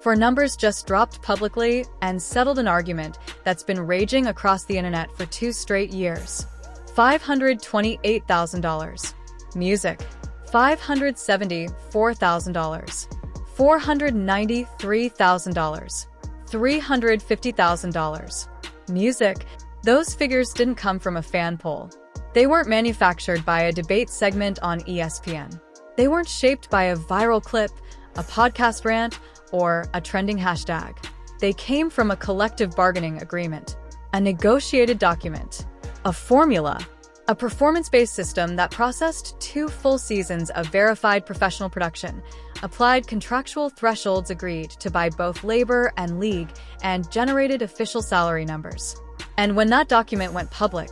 For numbers just dropped publicly and settled an argument that's been raging across the internet for 2 straight years. $528,000. Music. $574,000. $493,000. $350,000. Music. Those figures didn't come from a fan poll. They weren't manufactured by a debate segment on ESPN. They weren't shaped by a viral clip, a podcast rant, or a trending hashtag. They came from a collective bargaining agreement, a negotiated document, a formula, a performance-based system that processed 2 full seasons of verified professional production, applied contractual thresholds agreed to by both labor and league, and generated official salary numbers. And when that document went public,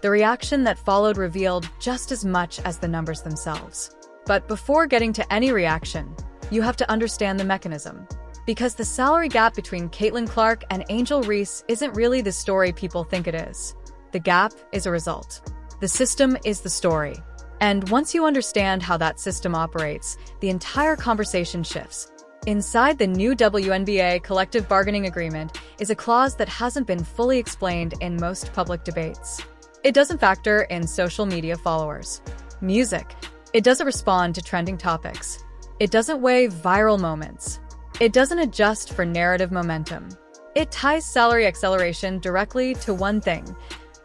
the reaction that followed revealed just as much as the numbers themselves. But before getting to any reaction, you have to understand the mechanism. Because the salary gap between Caitlin Clark and Angel Reese isn't really the story people think it is. The gap is a result. The system is the story. And once you understand how that system operates, the entire conversation shifts. Inside the new WNBA collective bargaining agreement is a clause that hasn't been fully explained in most public debates. It doesn't factor in social media followers. Music. It doesn't respond to trending topics. It doesn't weigh viral moments. It doesn't adjust for narrative momentum. It ties salary acceleration directly to one thing: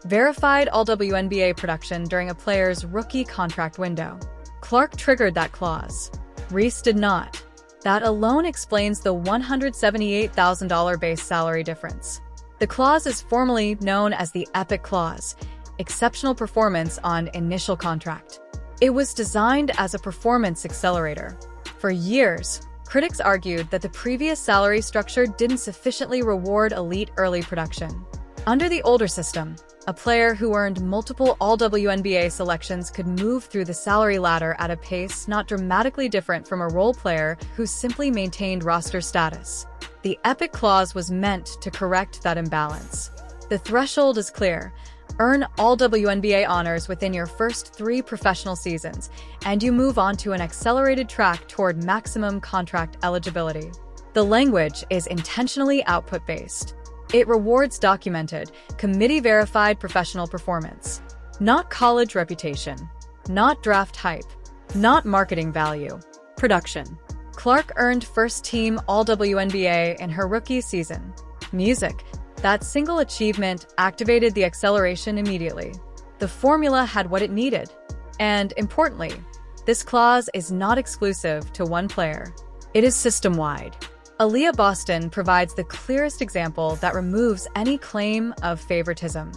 verified All-WNBA production during a player's rookie contract window. Clark triggered that clause. Reese did not. That alone explains the $178,000 base salary difference. The clause is formally known as the EPIC clause, exceptional performance on initial contract. It was designed as a performance accelerator. For years, critics argued that the previous salary structure didn't sufficiently reward elite early production. Under the older system, a player who earned multiple All-WNBA selections could move through the salary ladder at a pace not dramatically different from a role player who simply maintained roster status. The EPIC clause was meant to correct that imbalance. The threshold is clear. Earn All-WNBA honors within your first 3 professional seasons, and you move on to an accelerated track toward maximum contract eligibility. The language is intentionally output-based. It rewards documented, committee-verified professional performance. Not college reputation. Not draft hype. Not marketing value. Production. Clark earned first-team All-WNBA in her rookie season. Music. That single achievement activated the acceleration immediately. The formula had what it needed. And, importantly, this clause is not exclusive to one player. It is system-wide. Aaliyah Boston provides the clearest example that removes any claim of favoritism.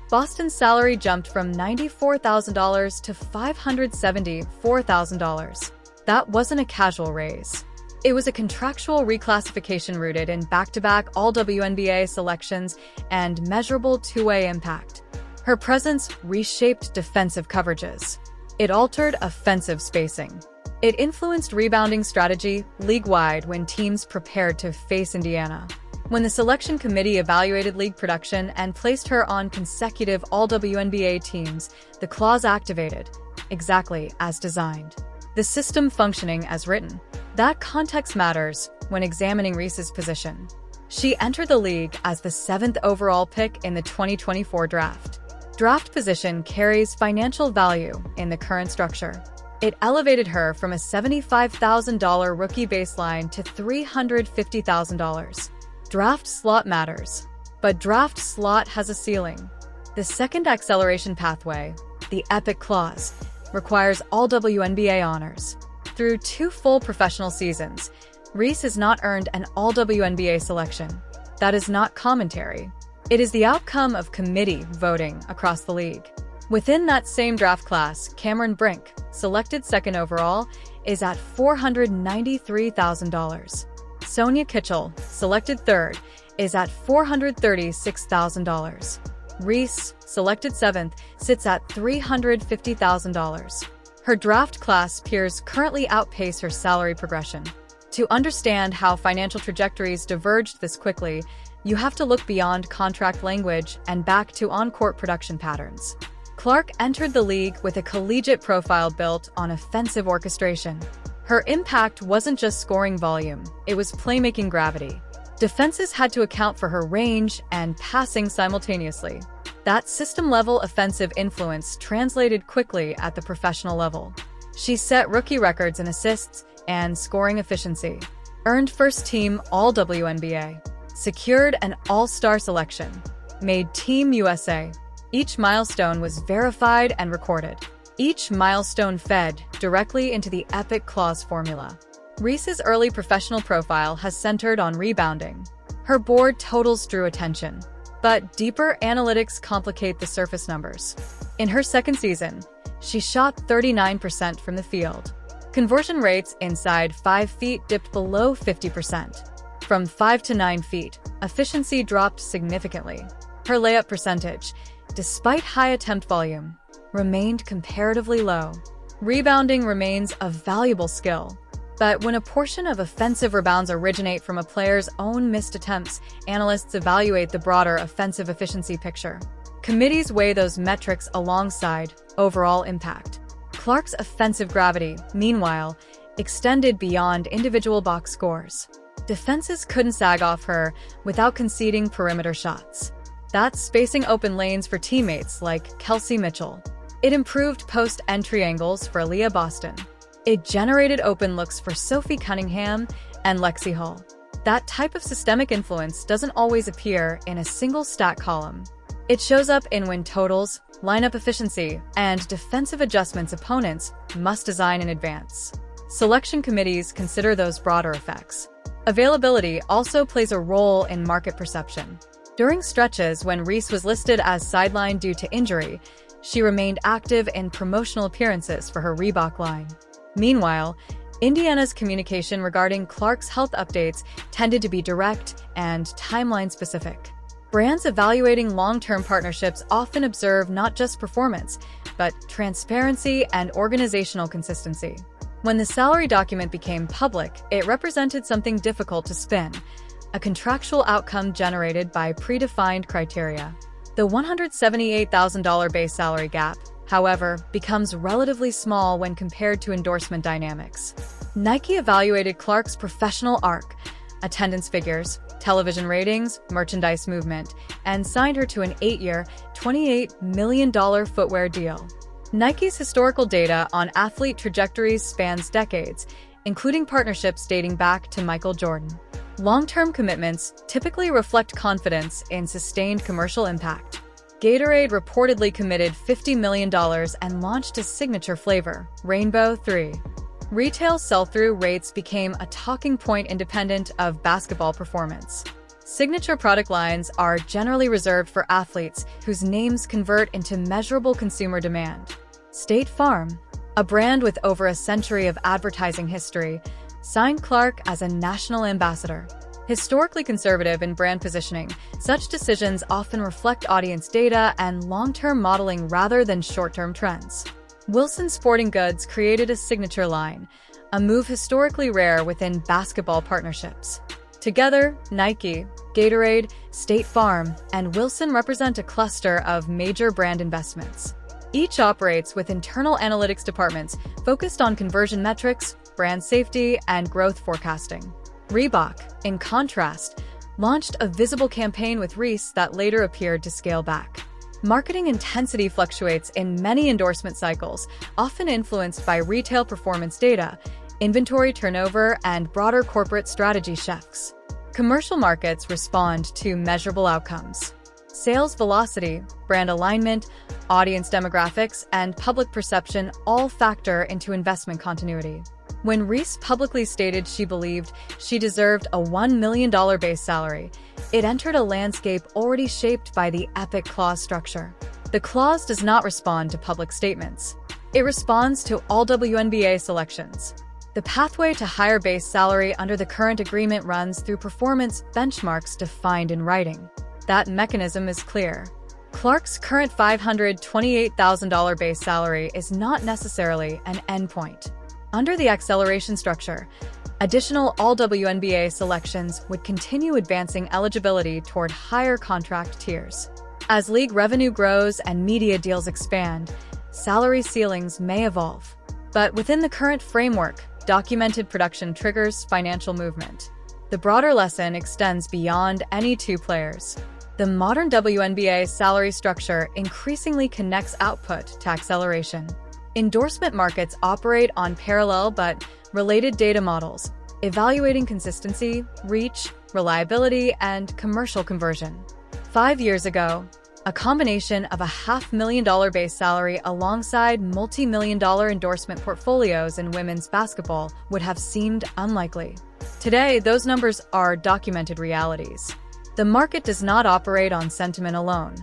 Boston's salary jumped from $94,000 to $574,000. That wasn't a casual raise. It was a contractual reclassification rooted in back-to-back All-WNBA selections and measurable two-way impact. Her presence reshaped defensive coverages. It altered offensive spacing. It influenced rebounding strategy league-wide when teams prepared to face Indiana. When the selection committee evaluated league production and placed her on consecutive All-WNBA teams, the clause activated, exactly as designed. The system functioning as written. That context matters when examining Reese's position. She entered the league as the 7th overall pick in the 2024 draft. Draft position carries financial value in the current structure. It elevated her from a $75,000 rookie baseline to $350,000. Draft slot matters, but draft slot has a ceiling. The second acceleration pathway, the EPIC clause, requires All-WNBA honors. Through 2 full professional seasons, Reese has not earned an All-WNBA selection. That is not commentary. It is the outcome of committee voting across the league. Within that same draft class, Cameron Brink, selected 2nd overall, is at $493,000. Sonia Kitchell, selected 3rd, is at $436,000. Reese, selected 7th, sits at $350,000. Her draft class peers currently outpace her salary progression. To understand how financial trajectories diverged this quickly, you have to look beyond contract language and back to on-court production patterns. Clark entered the league with a collegiate profile built on offensive orchestration. Her impact wasn't just scoring volume, it was playmaking gravity. Defenses had to account for her range and passing simultaneously. That system-level offensive influence translated quickly at the professional level. She set rookie records in assists and scoring efficiency, earned first-team All-WNBA, secured an All-Star selection, made Team USA. Each milestone was verified and recorded. Each milestone fed directly into the Epic Clause formula. Reese's early professional profile has centered on rebounding. Her board totals drew attention, but deeper analytics complicate the surface numbers. In her second season, she shot 39% from the field. Conversion rates inside 5 feet dipped below 50%. From 5 to 9 feet, efficiency dropped significantly. Her layup percentage, despite high attempt volume, remained comparatively low. Rebounding remains a valuable skill, but when a portion of offensive rebounds originate from a player's own missed attempts, analysts evaluate the broader offensive efficiency picture. Committees weigh those metrics alongside overall impact. Clark's offensive gravity, meanwhile, extended beyond individual box scores. Defenses couldn't sag off her without conceding perimeter shots. That's spacing open lanes for teammates like Kelsey Mitchell. It improved post-entry angles for Aaliyah Boston. It generated open looks for Sophie Cunningham and Lexi Hall. That type of systemic influence doesn't always appear in a single stat column. It shows up in win totals, lineup efficiency, and defensive adjustments opponents must design in advance. Selection committees consider those broader effects. Availability also plays a role in market perception. During stretches when Reese was listed as sidelined due to injury, she remained active in promotional appearances for her Reebok line. Meanwhile, Indiana's communication regarding Clark's health updates tended to be direct and timeline-specific. Brands evaluating long-term partnerships often observe not just performance, but transparency and organizational consistency. When the salary document became public, it represented something difficult to spin, a contractual outcome generated by predefined criteria. The $178,000 base salary gap, however, becomes relatively small when compared to endorsement dynamics. Nike evaluated Clark's professional arc, attendance figures, television ratings, merchandise movement, and signed her to an 8-year, $28 million footwear deal. Nike's historical data on athlete trajectories spans decades, including partnerships dating back to Michael Jordan. Long-term commitments typically reflect confidence in sustained commercial impact. Gatorade reportedly committed $50 million and launched a signature flavor, Rainbow 3. Retail sell-through rates became a talking point independent of basketball performance. Signature product lines are generally reserved for athletes whose names convert into measurable consumer demand. State Farm, a brand with over a century of advertising history, signed Clark as a national ambassador. Historically conservative in brand positioning, such decisions often reflect audience data and long-term modeling rather than short-term trends. Wilson Sporting Goods created a signature line, a move historically rare within basketball partnerships. Together, Nike, Gatorade, State Farm, and Wilson represent a cluster of major brand investments. Each operates with internal analytics departments focused on conversion metrics, brand safety, and growth forecasting. Reebok, in contrast, launched a visible campaign with Reese that later appeared to scale back. Marketing intensity fluctuates in many endorsement cycles, often influenced by retail performance data, inventory turnover, and broader corporate strategy shifts. Commercial markets respond to measurable outcomes. Sales velocity, brand alignment, audience demographics, and public perception all factor into investment continuity. When Reese publicly stated she believed she deserved a $1 million base salary, it entered a landscape already shaped by the Epic Clause structure. The clause does not respond to public statements. It responds to all WNBA selections. The pathway to higher base salary under the current agreement runs through performance benchmarks defined in writing. That mechanism is clear. Clark's current $528,000 base salary is not necessarily an endpoint. Under the acceleration structure, additional All-WNBA selections would continue advancing eligibility toward higher contract tiers. As league revenue grows and media deals expand, salary ceilings may evolve. But within the current framework, documented production triggers financial movement. The broader lesson extends beyond any two players. The modern WNBA salary structure increasingly connects output to acceleration. Endorsement markets operate on parallel but related data models, evaluating consistency, reach, reliability, and commercial conversion. 5 years ago, a combination of a $500,000 base salary alongside multi-million-dollar endorsement portfolios in women's basketball would have seemed unlikely. Today, those numbers are documented realities. The market does not operate on sentiment alone.